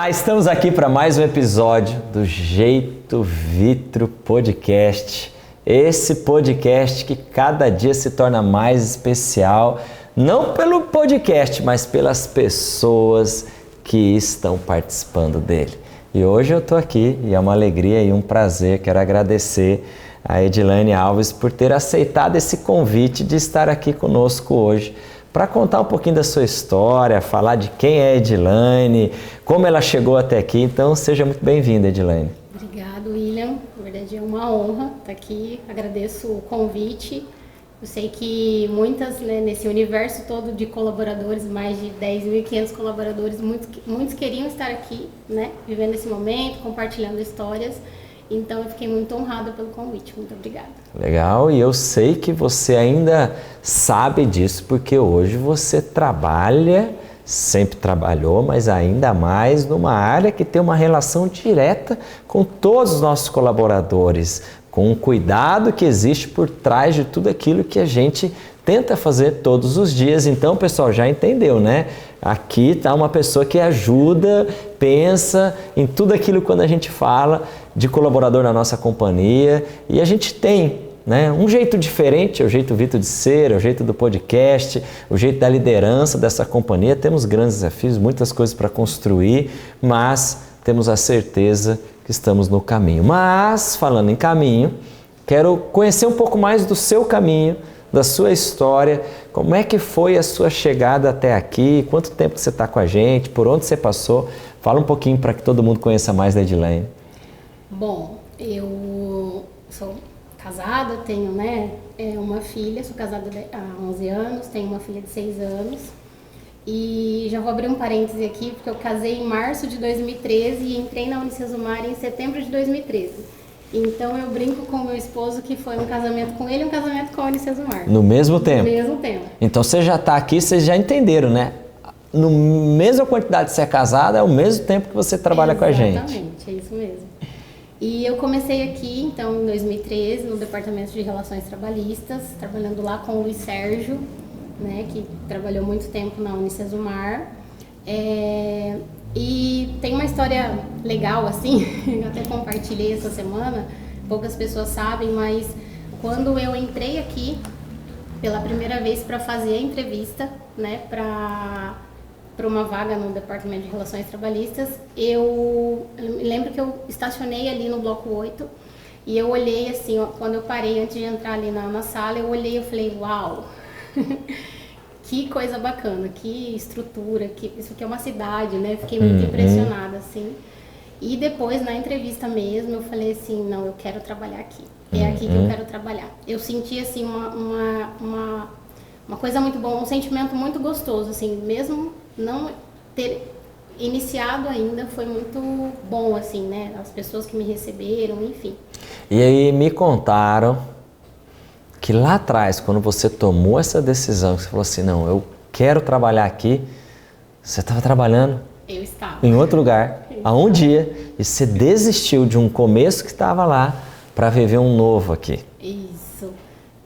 Olá, estamos aqui para mais um episódio do Jeito Vitro Podcast. Esse podcast que cada dia se torna mais especial, não pelo podcast, mas pelas pessoas que estão participando dele. E hoje eu estou aqui e é uma alegria e um prazer, quero agradecer a Edilane Alves por ter aceitado esse convite de estar aqui conosco hoje para contar um pouquinho da sua história, falar de quem é a Edilane, como ela chegou até aqui. Então, seja muito bem-vinda, Edilane. Obrigado, William. Na verdade, é uma honra estar aqui. Agradeço o convite. Eu sei que muitas, nesse universo todo de colaboradores, mais de 10.500 colaboradores, muitos queriam estar aqui, vivendo esse momento, compartilhando histórias. Então, eu fiquei muito honrada pelo convite. Muito obrigada. Legal, e eu sei que você ainda sabe disso, porque hoje você trabalha, sempre trabalhou, mas ainda mais numa área que tem uma relação direta com todos os nossos colaboradores, com o cuidado que existe por trás de tudo aquilo que a gente tenta fazer todos os dias. Então, pessoal, já entendeu, né? Aqui está uma pessoa que ajuda, pensa em tudo aquilo quando a gente fala de colaborador na nossa companhia. E a gente tem, um jeito diferente, é o jeito Vitor de ser, é o jeito do podcast, o jeito da liderança dessa companhia. Temos grandes desafios, muitas coisas para construir, mas temos a certeza que estamos no caminho. Mas, falando em caminho, quero conhecer um pouco mais do seu caminho, da sua história, como é que foi a sua chegada até aqui, quanto tempo você está com a gente, por onde você passou. Fala um pouquinho para que todo mundo conheça mais da Edilane. Bom, eu sou casada, tenho uma filha, sou casada há 11 anos, tenho uma filha de 6 anos. E já vou abrir um parêntese aqui, porque eu casei em março de 2013 e entrei na Unicesumar em setembro de 2013. Então eu brinco com o meu esposo que foi um casamento com ele e um casamento com a Unicesumar. No mesmo tempo? No mesmo tempo. Então você já está aqui, vocês já entenderam, né? No mesma quantidade de ser casada, é o mesmo tempo que você trabalha com a gente. Exatamente, é isso mesmo. E eu comecei aqui, então, em 2013, no Departamento de Relações Trabalhistas, trabalhando lá com o Luiz Sérgio, que trabalhou muito tempo na Unicesumar. E tem uma história legal, assim, eu até compartilhei essa semana, poucas pessoas sabem, mas quando eu entrei aqui pela primeira vez para fazer a entrevista, para uma vaga no Departamento de Relações Trabalhistas, eu lembro que eu estacionei ali no bloco 8 e eu olhei assim, quando eu parei antes de entrar ali na sala, eu olhei e falei, uau! Que coisa bacana, que estrutura, isso aqui é uma cidade, Fiquei muito impressionada, assim. E depois, na entrevista mesmo, eu falei assim, não, eu quero trabalhar aqui. É aqui que eu quero trabalhar. Eu senti, assim, uma coisa muito boa, um sentimento muito gostoso, assim, mesmo não ter iniciado ainda, foi muito bom, assim, As pessoas que me receberam, enfim. E aí me contaram que lá atrás, quando você tomou essa decisão, você falou assim, não, eu quero trabalhar aqui, você estava trabalhando eu estava em outro lugar, há um dia, e você desistiu de um começo que estava lá para viver um novo aqui. Isso.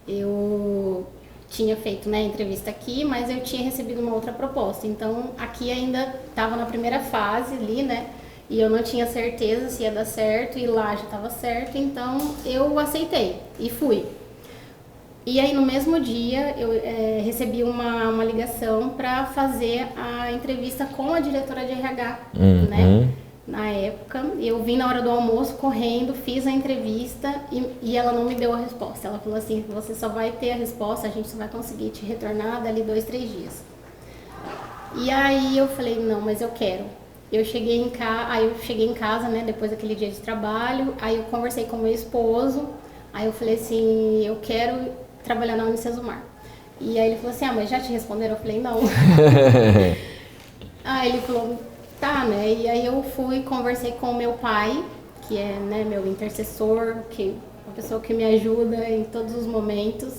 Eu tinha feito a entrevista aqui, mas eu tinha recebido uma outra proposta. Então, aqui ainda estava na primeira fase ali, e eu não tinha certeza se ia dar certo, e lá já estava certo, então eu aceitei e fui. E aí, no mesmo dia, eu recebi uma ligação para fazer a entrevista com a diretora de RH, Na época, eu vim na hora do almoço correndo, fiz a entrevista e ela não me deu a resposta. Ela falou assim, você só vai ter a resposta, a gente só vai conseguir te retornar dali 2, 3 dias. E aí eu falei, não, mas eu quero. Aí eu cheguei em casa, depois daquele dia de trabalho, aí eu conversei com o meu esposo, aí eu falei assim, eu quero trabalhar na Unicesumar. E aí ele falou assim, mas já te responderam? Eu falei, não. Aí ele falou, tá, E aí eu conversei com o meu pai, que é, meu intercessor, uma pessoa que me ajuda em todos os momentos.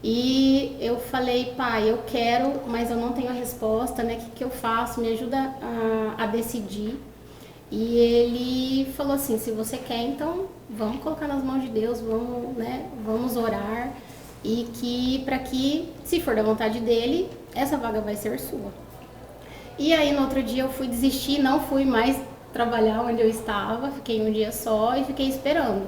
E eu falei, pai, eu quero, mas eu não tenho a resposta, o que eu faço? Me ajuda a decidir. E ele falou assim, se você quer, então vamos colocar nas mãos de Deus, vamos orar. E para que, se for da vontade dele, essa vaga vai ser sua. E aí no outro dia eu fui desistir, não fui mais trabalhar onde eu estava, fiquei um dia só e fiquei esperando.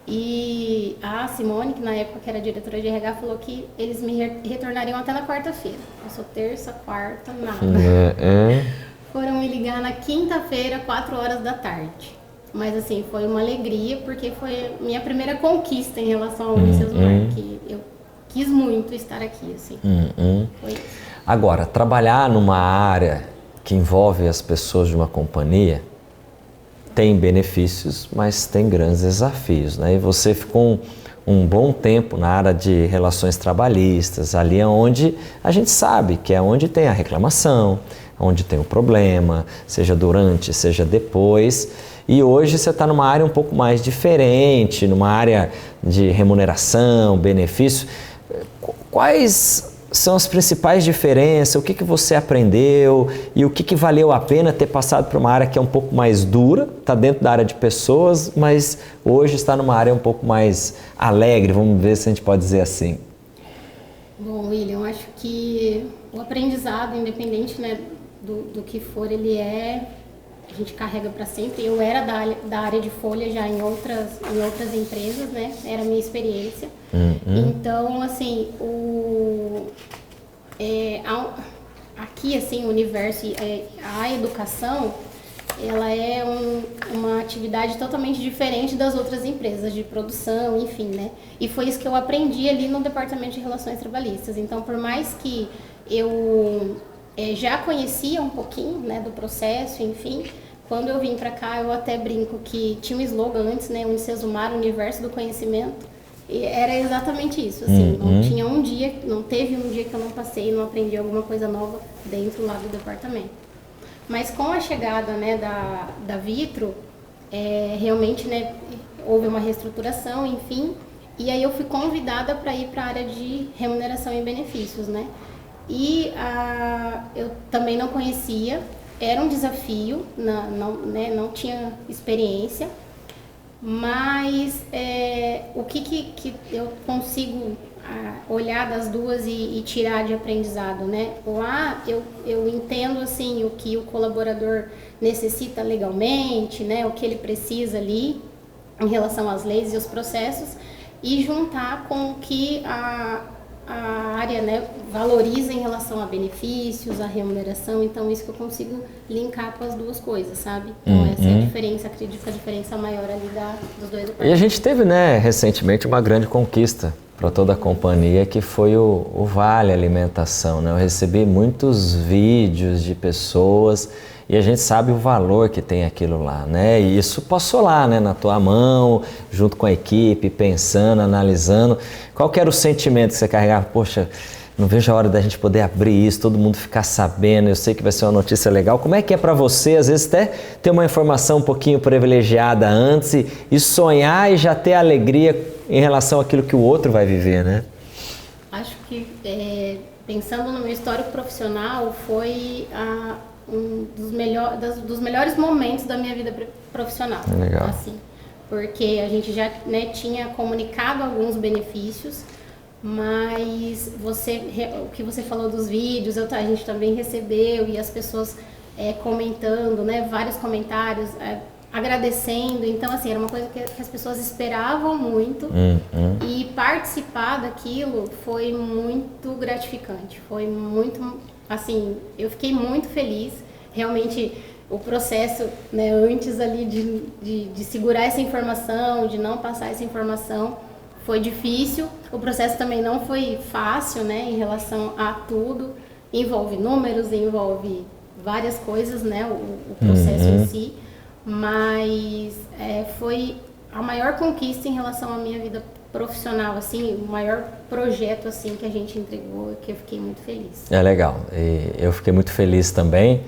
E a Simone, que na época que era diretora de RH, falou que eles me retornariam até na quarta-feira. Passou terça, quarta, nada. Foram me ligar na quinta-feira, 4 horas da tarde. Mas assim, foi uma alegria, porque foi minha primeira conquista em relação ao Unicesumar, que eu quis muito estar aqui, assim. Foi isso. Agora, trabalhar numa área que envolve as pessoas de uma companhia tem benefícios, mas tem grandes desafios, né? E você ficou um bom tempo na área de relações trabalhistas, ali é onde a gente sabe que é onde tem a reclamação, onde tem o problema, seja durante, seja depois. E hoje você está numa área um pouco mais diferente, numa área de remuneração, benefício. Quais são as principais diferenças? O que você aprendeu e o que valeu a pena ter passado por uma área que é um pouco mais dura, está dentro da área de pessoas, mas hoje está numa área um pouco mais alegre, vamos ver se a gente pode dizer assim. Bom, William, eu acho que o aprendizado, independente, né, do que for, a gente carrega para sempre. Eu era da área de folha já em outras empresas, né? Era a minha experiência. Então, assim, aqui, assim, o universo, a educação, ela é uma atividade totalmente diferente das outras empresas de produção, enfim, né? E foi isso que eu aprendi ali no Departamento de Relações Trabalhistas. Então, por mais que eu já conhecia um pouquinho, né, do processo, enfim, quando eu vim para cá, eu até brinco que tinha um slogan antes, né, Unicesumar, Universo do Conhecimento, e era exatamente isso, assim, não teve um dia que eu não passei e não aprendi alguma coisa nova dentro lá do departamento. Mas com a chegada, né, da Vitro, realmente, né, houve uma reestruturação, enfim, e aí eu fui convidada para ir para a área de remuneração e benefícios, né? E eu também não conhecia, era um desafio, não tinha experiência, mas o que eu consigo olhar das duas e tirar de aprendizado, né? Lá eu entendo assim o que o colaborador necessita legalmente, né? O que ele precisa ali em relação às leis e os processos, e juntar com o que a área, né, valoriza em relação a benefícios, a remuneração. Então isso que eu consigo linkar com as duas coisas, sabe? Então essa é a diferença, acredito que a diferença maior ali dos dois departamentos. E a gente teve, né, recentemente uma grande conquista para toda a companhia, que foi o Vale Alimentação, né? Eu recebi muitos vídeos de pessoas e a gente sabe o valor que tem aquilo lá, né? E isso passou lá, né, na tua mão, junto com a equipe, pensando, analisando. Qual que era o sentimento que você carregava? Poxa, não vejo a hora da gente poder abrir isso, todo mundo ficar sabendo, eu sei que vai ser uma notícia legal. Como é que é para você, às vezes, até ter uma informação um pouquinho privilegiada antes e sonhar e já ter alegria em relação àquilo que o outro vai viver, né? Acho que, pensando no meu histórico profissional, foi um dos melhores momentos da minha vida profissional. Legal. Assim, porque a gente já, né, tinha comunicado alguns benefícios, mas o que você falou dos vídeos, a gente também recebeu, e as pessoas comentando, né, vários comentários, agradecendo. Então, assim, era uma coisa que as pessoas esperavam muito, e participar daquilo foi muito gratificante, foi muito, assim, eu fiquei muito feliz. Realmente o processo, né, antes ali de segurar essa informação, de não passar essa informação, foi difícil. O processo também não foi fácil, né, em relação a tudo. Envolve números, envolve várias coisas, né, o processo em si. Mas foi a maior conquista em relação à minha vida profissional, assim, o maior projeto, assim, que a gente entregou, que eu fiquei muito feliz. É legal. E eu fiquei muito feliz também.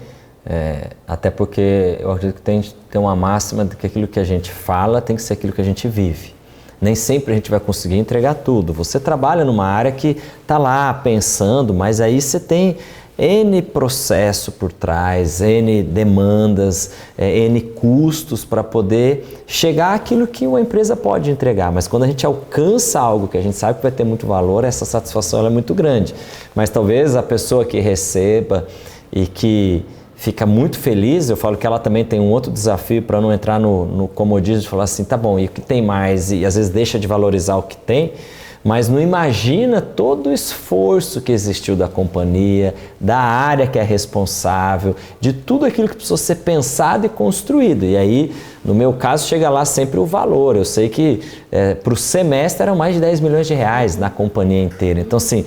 Até porque eu acredito que tem uma máxima de que aquilo que a gente fala tem que ser aquilo que a gente vive. Nem sempre a gente vai conseguir entregar tudo. Você trabalha numa área que está lá pensando, mas aí você tem N processo por trás, N demandas, N custos para poder chegar àquilo que uma empresa pode entregar. Mas quando a gente alcança algo que a gente sabe que vai ter muito valor, essa satisfação ela é muito grande. Mas talvez a pessoa que receba e que fica muito feliz. Eu falo que ela também tem um outro desafio para não entrar no comodismo de falar assim, tá bom, e o que tem mais? E às vezes deixa de valorizar o que tem, mas não imagina todo o esforço que existiu da companhia, da área que é responsável, de tudo aquilo que precisou ser pensado e construído. E aí, no meu caso, chega lá sempre o valor. Eu sei que para o semestre eram mais de 10 milhões de reais na companhia inteira. Então, assim,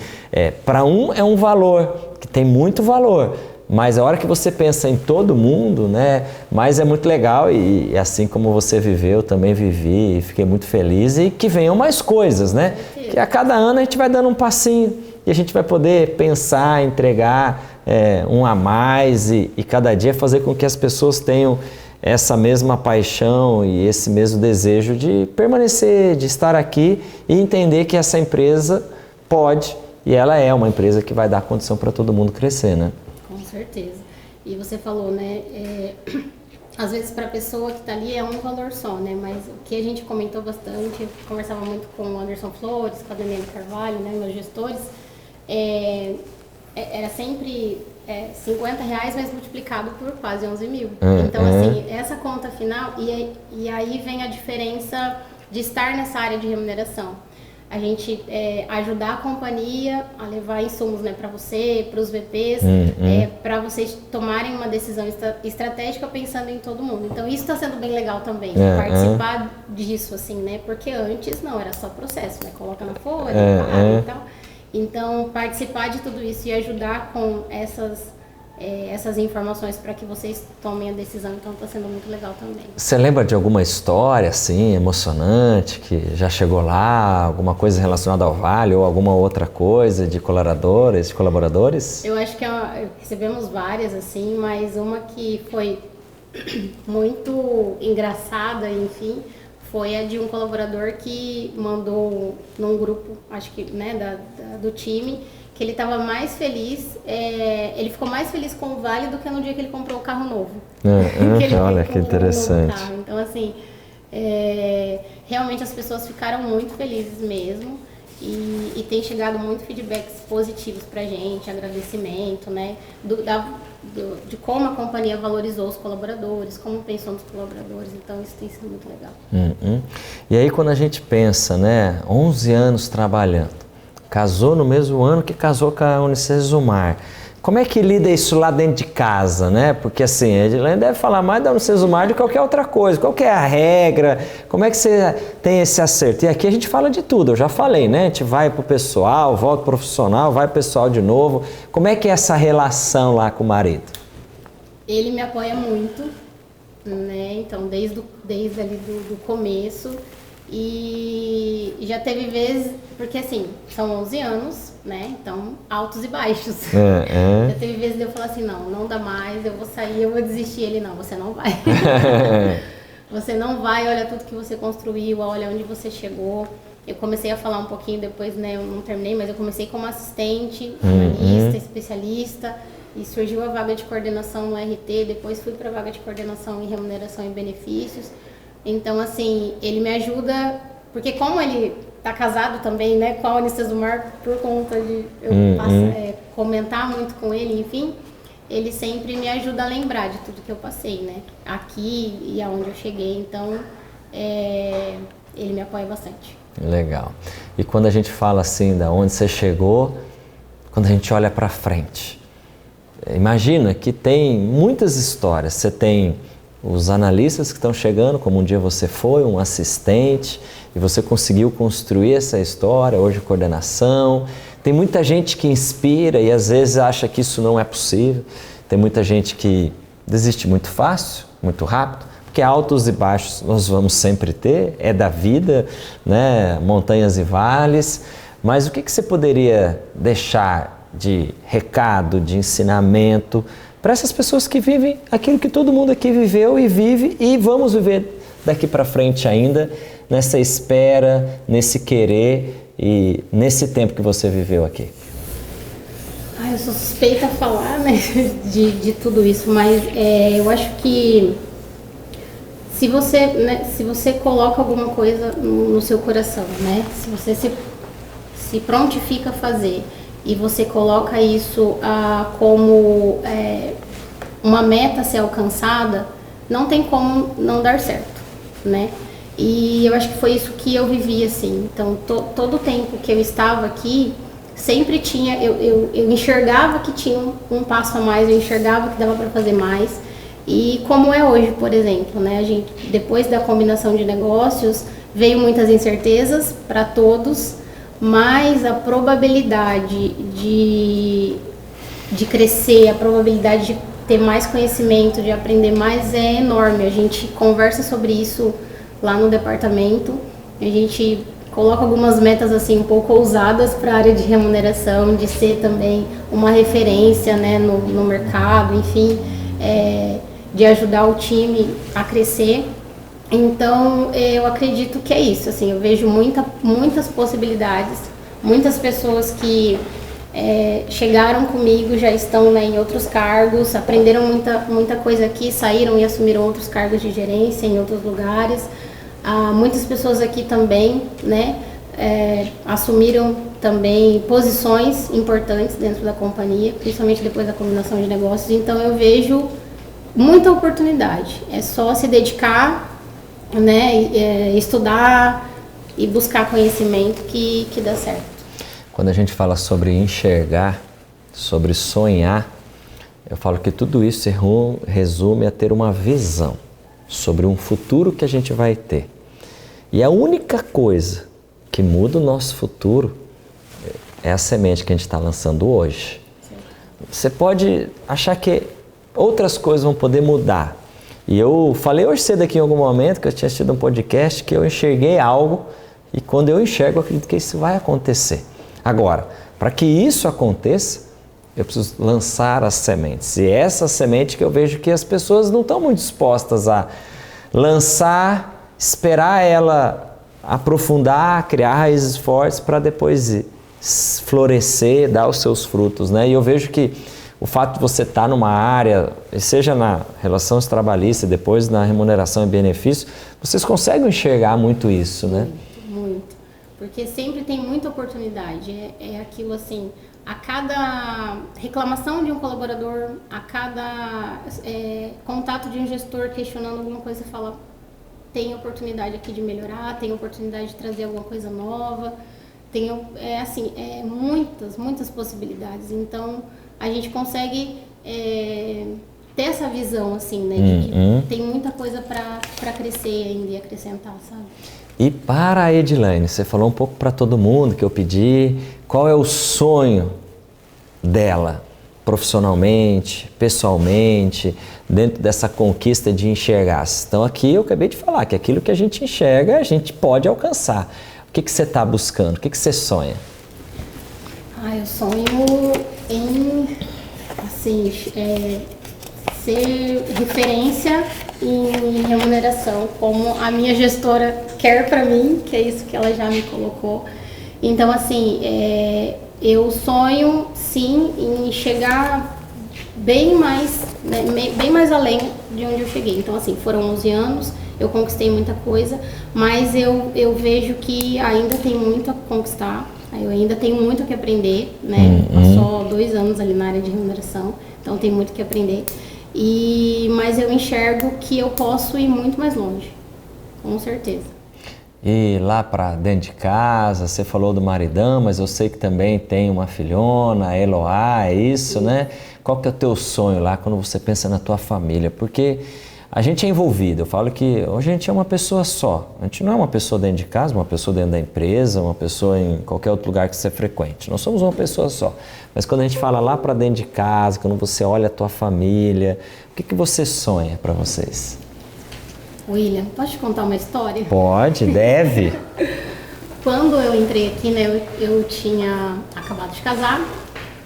para um é um valor, que tem muito valor. Mas a hora que você pensa em todo mundo, né, mas é muito legal e assim como você viveu, eu também vivi e fiquei muito feliz e que venham mais coisas, né? Que a cada ano a gente vai dando um passinho e a gente vai poder pensar, entregar um a mais e cada dia fazer com que as pessoas tenham essa mesma paixão e esse mesmo desejo de permanecer, de estar aqui e entender que essa empresa pode e ela é uma empresa que vai dar condição para todo mundo crescer, né? Com certeza. E você falou, né, às vezes para a pessoa que está ali é um valor só, né, mas o que a gente comentou bastante, eu conversava muito com o Anderson Flores, com a Daniela Carvalho, né, meus gestores, era sempre R$50, mas multiplicado por quase 11 mil. Então, assim, essa conta final, e aí vem a diferença de estar nessa área de remuneração. A gente ajudar a companhia a levar insumos, né, para você, para os VPs, para vocês tomarem uma decisão estratégica pensando em todo mundo. Então isso está sendo bem legal também, participar disso, assim, né? Porque antes não, era só processo, né? Coloca na folha, e tal. Então participar de tudo isso e ajudar com essas informações para que vocês tomem a decisão, então está sendo muito legal também. Você lembra de alguma história assim, emocionante, que já chegou lá, alguma coisa relacionada ao Vale ou alguma outra coisa de colaboradores, de colaboradores? Eu acho que recebemos várias, assim, mas uma que foi muito engraçada, enfim, foi a de um colaborador que mandou num grupo, acho que, né, do time, que ele estava mais feliz, ele ficou mais feliz com o Vale do que no dia que ele comprou o carro novo. Olha que interessante. Então, assim, realmente as pessoas ficaram muito felizes mesmo e tem chegado muito feedbacks positivos pra gente, agradecimento, né, de como a companhia valorizou os colaboradores, como pensou nos colaboradores, então isso tem sido muito legal. E aí quando a gente pensa, né, 11 anos trabalhando, casou no mesmo ano que casou com a Unicesumar. Como é que lida isso lá dentro de casa, né? Porque assim, a Edilene deve falar mais da Unicesumar do que qualquer outra coisa. Qual que é a regra? Como é que você tem esse acerto? E aqui a gente fala de tudo, eu já falei, né? A gente vai pro pessoal, volta pro profissional, vai pro pessoal de novo. Como é que é essa relação lá com o marido? Ele me apoia muito, né? Então, desde ali do começo. E já teve vezes, porque assim, são 11 anos, né, então altos e baixos. Já teve vezes de eu falar assim, não dá mais, eu vou sair, eu vou desistir. Ele, não, você não vai. Você não vai, olha tudo que você construiu, olha onde você chegou. Eu comecei a falar um pouquinho depois, né, eu não terminei, mas eu comecei como assistente, analista, especialista, e surgiu a vaga de coordenação no RT, depois fui para a vaga de coordenação em remuneração e benefícios. Então, assim, ele me ajuda, porque como ele está casado também, né, com a Unicesumar, por conta de eu comentar muito com ele, enfim, ele sempre me ajuda a lembrar de tudo que eu passei, né, aqui e aonde eu cheguei. Então, ele me apoia bastante. Legal. E quando a gente fala assim, da onde você chegou, quando a gente olha para frente, imagina que tem muitas histórias. Você tem os analistas que estão chegando, como um dia você foi, um assistente, e você conseguiu construir essa história, hoje coordenação. Tem muita gente que inspira e às vezes acha que isso não é possível. Tem muita gente que desiste muito fácil, muito rápido, porque altos e baixos nós vamos sempre ter, é da vida, né? Montanhas e vales. Mas o que você poderia deixar de recado, de ensinamento para essas pessoas que vivem aquilo que todo mundo aqui viveu e vive e vamos viver daqui para frente ainda, nessa espera, nesse querer e nesse tempo que você viveu aqui? Eu sou suspeita a falar, né, de tudo isso, mas eu acho que se você coloca alguma coisa no seu coração, né, se você se prontifica a fazer e você coloca isso como uma meta a ser alcançada, não tem como não dar certo, né? E eu acho que foi isso que eu vivi, assim. Então, todo o tempo que eu estava aqui, sempre tinha, eu enxergava que tinha um passo a mais, eu enxergava que dava para fazer mais. E como é hoje, por exemplo, né? A gente, depois da combinação de negócios, veio muitas incertezas para todos, mas a probabilidade de crescer, a probabilidade de ter mais conhecimento, de aprender mais é enorme. A gente conversa sobre isso lá no departamento, a gente coloca algumas metas assim um pouco ousadas para a área de remuneração, de ser também uma referência, né, no mercado, enfim, de ajudar o time a crescer. Então, eu acredito que é isso, assim, eu vejo muitas possibilidades, muitas pessoas que chegaram comigo, já estão, né, em outros cargos, aprenderam muita coisa aqui, saíram e assumiram outros cargos de gerência em outros lugares. Muitas pessoas aqui também, né, assumiram também posições importantes dentro da companhia, principalmente depois da combinação de negócios. Então eu vejo muita oportunidade, é só se dedicar, né, estudar e buscar conhecimento que dá certo. Quando a gente fala sobre enxergar, sobre sonhar, eu falo que tudo isso se resume a ter uma visão sobre um futuro que a gente vai ter. E a única coisa que muda o nosso futuro é a semente que a gente está lançando hoje. Você pode achar que outras coisas vão poder mudar. E eu falei hoje cedo aqui em algum momento que eu tinha assistido um podcast que eu enxerguei algo e quando eu enxergo eu acredito que isso vai acontecer. Agora, para que isso aconteça, eu preciso lançar as sementes. E é essa semente que eu vejo que as pessoas não estão muito dispostas a lançar, esperar ela aprofundar, criar raízes fortes para depois florescer, dar os seus frutos, né? E eu vejo que o fato de você estar numa área, seja na relação trabalhista, depois na remuneração e benefício, vocês conseguem enxergar muito isso, né? Muito. Porque sempre tem muita oportunidade. É aquilo assim, a cada reclamação de um colaborador, a cada contato de um gestor questionando alguma coisa, você fala, tem oportunidade aqui de melhorar, tem oportunidade de trazer alguma coisa nova, muitas possibilidades. Então, a gente consegue ter essa visão, assim, né, de que tem muita coisa para crescer ainda e acrescentar, sabe? E para a Edilane, você falou um pouco para todo mundo que eu pedi, qual é o sonho dela, profissionalmente, pessoalmente, dentro dessa conquista de enxergar? Então aqui eu acabei de falar que aquilo que a gente enxerga, a gente pode alcançar. O que você está buscando? O que você sonha? Eu sonho em, assim, ser referência em remuneração, como a minha gestora quer para mim, que é isso que ela já me colocou. Então, assim, eu sonho, sim, em chegar bem mais, né, bem mais além de onde eu cheguei. Então, assim, foram 11 anos, eu conquistei muita coisa, mas eu vejo que ainda tem muito a conquistar, eu ainda tenho muito o que aprender, né? Passou 2 anos ali na área de remuneração, então tem muito o que aprender. Mas eu enxergo que eu posso ir muito mais longe, com certeza. E lá para dentro de casa, você falou do maridão, mas eu sei que também tem uma filhona, a Eloá, é isso, sim, né? Qual que é o teu sonho lá quando você pensa na tua família? Porque a gente é envolvido, eu falo que hoje a gente é uma pessoa só. A gente não é uma pessoa dentro de casa, uma pessoa dentro da empresa, uma pessoa em qualquer outro lugar que você frequente. Nós somos uma pessoa só. Mas quando a gente fala lá para dentro de casa, quando você olha a tua família, o que você sonha para vocês? William, posso te contar uma história? Pode, deve. Quando eu entrei aqui, né, eu tinha acabado de casar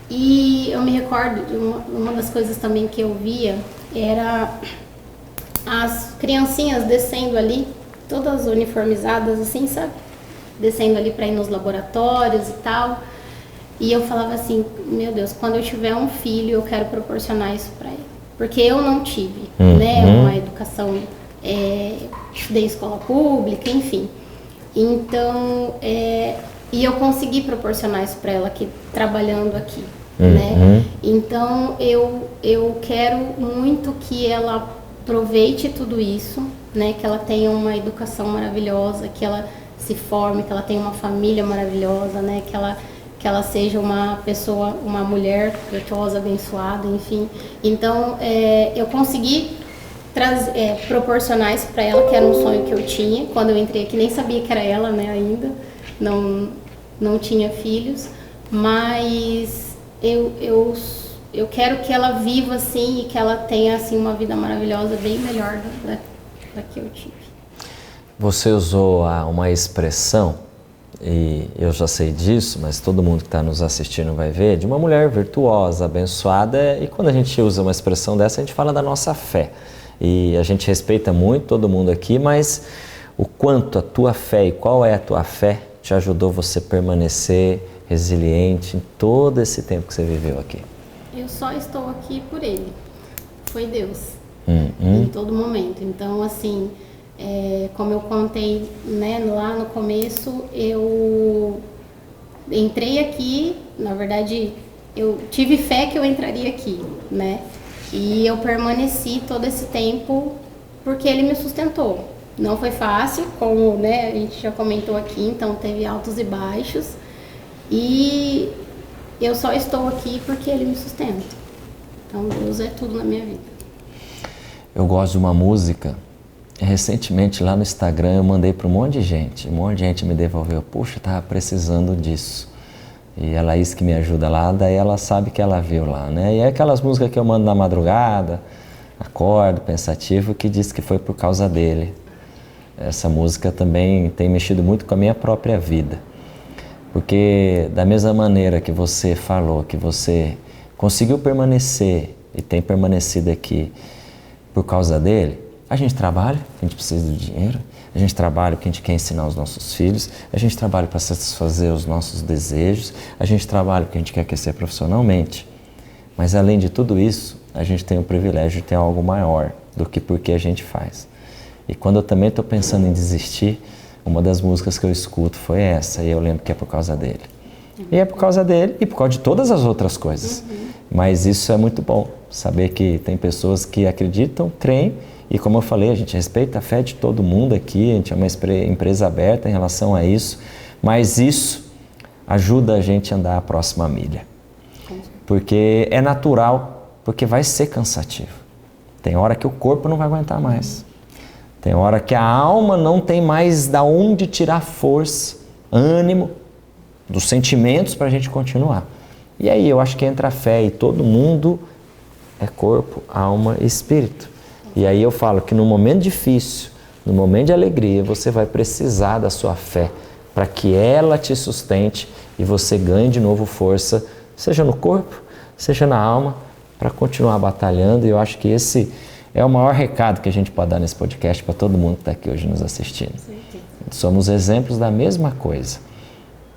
e eu me recordo de uma das coisas também que eu via era as criancinhas descendo ali, todas uniformizadas assim, sabe? Descendo ali para ir nos laboratórios e tal. E eu falava assim, meu Deus, quando eu tiver um filho, eu quero proporcionar isso para ele. Porque eu não tive, né, uma educação, estudei em escola pública, enfim. Então, E eu consegui proporcionar isso para ela aqui, trabalhando aqui, né? Então, eu quero muito que ela aproveite tudo isso, né? Que ela tenha uma educação maravilhosa, que ela se forme, que ela tenha uma família maravilhosa, né? Que ela seja uma pessoa, uma mulher virtuosa, abençoada, enfim. Então, eu consegui proporcionar isso para ela, que era um sonho que eu tinha. Quando eu entrei aqui, nem sabia que era ela, né, ainda. Não tinha filhos, mas eu quero que ela viva assim e que ela tenha assim uma vida maravilhosa, bem melhor da que eu tive. Você usou uma expressão, e eu já sei disso, mas todo mundo que está nos assistindo vai ver, de uma mulher virtuosa, abençoada, e quando a gente usa uma expressão dessa, a gente fala da nossa fé. E a gente respeita muito todo mundo aqui, mas o quanto a tua fé e qual é a tua fé te ajudou você permanecer resiliente em todo esse tempo que você viveu aqui? Eu só estou aqui por Ele. Foi Deus. Em todo momento. Então, assim, como eu contei, né, lá no começo, eu entrei aqui, na verdade, eu tive fé que eu entraria aqui, né? E eu permaneci todo esse tempo porque Ele me sustentou. Não foi fácil, como, né, a gente já comentou aqui, então teve altos e baixos. E eu só estou aqui porque Ele me sustenta. Então Deus é tudo na minha vida. Eu gosto de uma música. Recentemente lá no Instagram eu mandei para um monte de gente me devolveu. Puxa, estava precisando disso. E a Laís que me ajuda lá, daí ela sabe que ela viu lá, né? E é aquelas músicas que eu mando na madrugada, acordo, pensativo, que diz que foi por causa dele. Essa música também tem mexido muito com a minha própria vida. Porque da mesma maneira que você falou, que você conseguiu permanecer e tem permanecido aqui por causa dele, a gente trabalha, a gente precisa do dinheiro, a gente trabalha porque a gente quer ensinar os nossos filhos, a gente trabalha para satisfazer os nossos desejos, a gente trabalha porque a gente quer crescer profissionalmente. Mas além de tudo isso, a gente tem o privilégio de ter algo maior do que porque a gente faz. E quando eu também estou pensando em desistir, uma das músicas que eu escuto foi essa, e eu lembro que é por causa dele. E é por causa dele e por causa de todas as outras coisas. Mas isso é muito bom, saber que tem pessoas que acreditam, creem, e como eu falei, a gente respeita a fé de todo mundo aqui, a gente é uma empresa aberta em relação a isso, mas isso ajuda a gente a andar a próxima milha. Porque é natural, porque vai ser cansativo. Tem hora que o corpo não vai aguentar mais. Tem hora que a alma não tem mais da onde tirar força, ânimo, dos sentimentos para a gente continuar. E aí eu acho que entra a fé e todo mundo é corpo, alma e espírito. E aí eu falo que no momento difícil, no momento de alegria, você vai precisar da sua fé para que ela te sustente e você ganhe de novo força, seja no corpo, seja na alma, para continuar batalhando. E eu acho que esse é o maior recado que a gente pode dar nesse podcast para todo mundo que está aqui hoje nos assistindo. Somos exemplos da mesma coisa.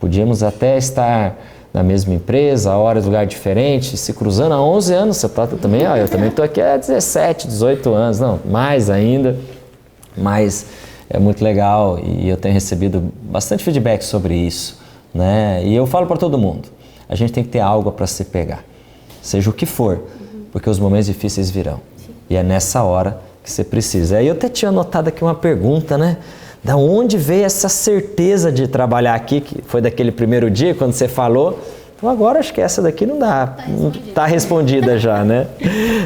Podíamos até estar na mesma empresa, a horas, lugar diferente, se cruzando há 11 anos, você tá também, eu também estou aqui há 17, 18 anos, não, mais ainda, mas é muito legal e eu tenho recebido bastante feedback sobre isso, né? E eu falo para todo mundo, a gente tem que ter algo para se pegar, seja o que for, porque os momentos difíceis virão. E é nessa hora que você precisa. Aí eu até tinha anotado aqui uma pergunta, né? Da onde veio essa certeza de trabalhar aqui, que foi daquele primeiro dia, quando você falou? Então agora acho que essa daqui não dá, está respondida já, né?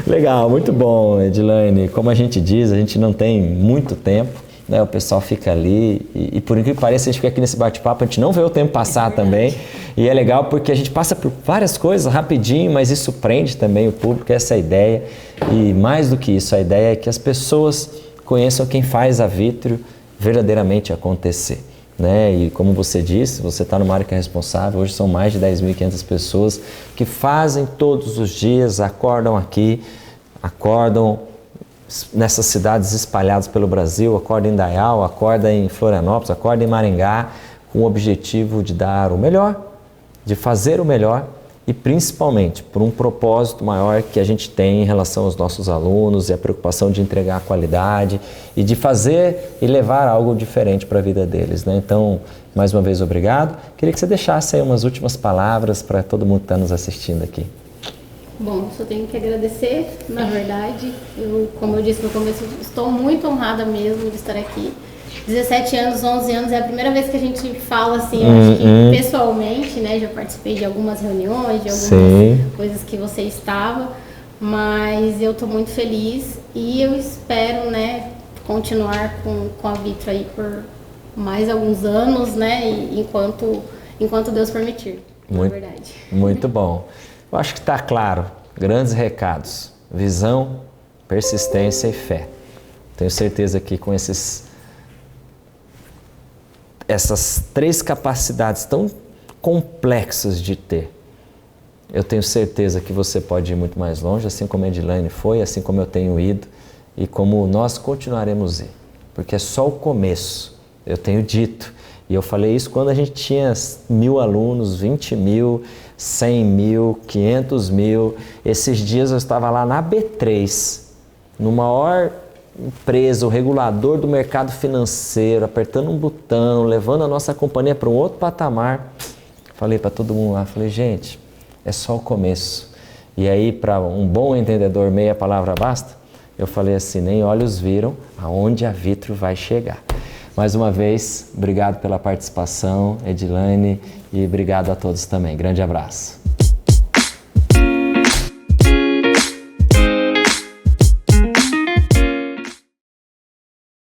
Legal, muito bom, Edilane. Como a gente diz, a gente não tem muito tempo, né? O pessoal fica ali e por incrível que pareça, a gente fica aqui nesse bate-papo, a gente não vê o tempo passar também. E é legal porque a gente passa por várias coisas rapidinho, mas isso prende também o público, essa é a ideia. E mais do que isso, a ideia é que as pessoas conheçam quem faz a Vitrio verdadeiramente acontecer, né? E como você disse, você está numa área que é responsável, hoje são mais de 10.500 pessoas que fazem todos os dias, acordam aqui, acordam nessas cidades espalhadas pelo Brasil, acorda em Dayal, acorda em Florianópolis, acorda em Maringá, com o objetivo de dar o melhor, de fazer o melhor e principalmente por um propósito maior que a gente tem em relação aos nossos alunos e a preocupação de entregar qualidade e de fazer e levar algo diferente para a vida deles, né? Então, mais uma vez, obrigado. Queria que você deixasse aí umas últimas palavras para todo mundo que está nos assistindo aqui. Bom, só tenho que agradecer, na verdade. Como eu disse no começo, estou muito honrada mesmo de estar aqui. 17 anos, 11 anos, é a primeira vez que a gente fala assim, acho que pessoalmente, né? Já participei de algumas reuniões, de algumas coisas que você estava, mas eu estou muito feliz e eu espero, né, continuar com a Vitro aí por mais alguns anos, né? E enquanto Deus permitir, na verdade. Muito bom. Eu acho que está claro, grandes recados, visão, persistência e fé. Tenho certeza que com essas 3 capacidades tão complexas de ter, eu tenho certeza que você pode ir muito mais longe, assim como a Edilane foi, assim como eu tenho ido e como nós continuaremos a ir, porque é só o começo, eu tenho dito. E eu falei isso quando a gente tinha 1.000 alunos, 20 mil, 100 mil, 500 mil. Esses dias eu estava lá na B3, no maior empresa, o regulador do mercado financeiro, apertando um botão, levando a nossa companhia para um outro patamar. Falei para todo mundo lá, falei, gente, é só o começo. E aí, para um bom entendedor, meia palavra basta, eu falei assim, nem olhos viram aonde a Vitro vai chegar. Mais uma vez, obrigado pela participação, Edilane, e obrigado a todos também. Grande abraço.